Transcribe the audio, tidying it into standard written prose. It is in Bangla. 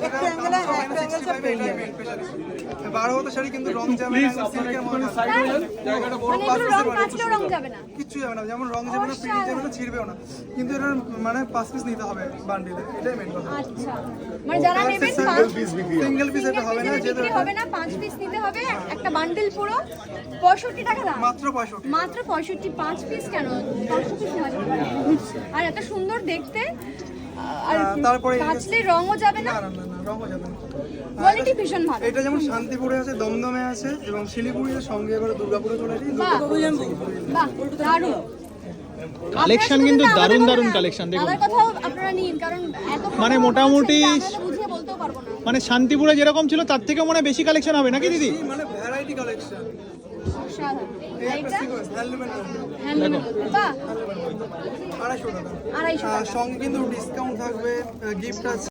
একটু অ্যাঙ্গেলে সব পেয়ে যাবে। 12 হাতে শাড়ি কিন্তু রং যাবে না, সিল্কের মধ্যে জায়গাটা বড়, মানে এগুলো রং কাচলেও রং যাবে না। কিচ্ছু যাবে না, যেমন রং যাবে না, প্রিন্ট যাবে না, ছিড়বেও না, কিন্তু এটার মানে 5 পিস নিতে হবে বান্ডিলে, এটাই মেন কথা। আচ্ছা, মানে যারা নেবেন সিঙ্গেল পিস এটা হবে না, যেটা বিক্রি হবে না, 5 পিস নিতে হবে, একটা বান্ডেল পুরো 65 টাকা দাম। মাত্র 65। মাত্র 65, 5 পিস কেন, 500 পিস নেওয়া যাবে। আর এত সুন্দর দেখতে, আর তারপরে কাচলে রংও যাবে না, না না না, রঙও যাবে না। কোয়ালিটি ভীষণ ভালো। এটা যেমন শান্তিপুরে আছে, দমদমে আছে, এবং শিলিগুড়ির সঙ্গে এবার দুর্গাপুরে চলে আসি। বাহ বাহ, দারুণ কালেকশন, কিন্তু দারুণ দারুণ কালেকশন দেখুন। দাদার কথাও আপনারা নিন, কারণ এত মানে মোটামুটি বুঝিয়ে বলতেও পারবো না। মানে শান্তিপুরে যেরকম ছিল তার থেকে মনে হয় বেশি কালেকশন হবে নাকি দিদি? মানে ভ্যারাইটি কালেকশন। অসাধারণ। এই একটা এইটা সিকোয়েন্স হ্যান্ডলুমের হ্যান্ডলুম, বাহ 250 টাকা। 250 টাকা। সঙ্গে কিন্তু ডিসকাউন্ট থাকবে, গিফট আছে।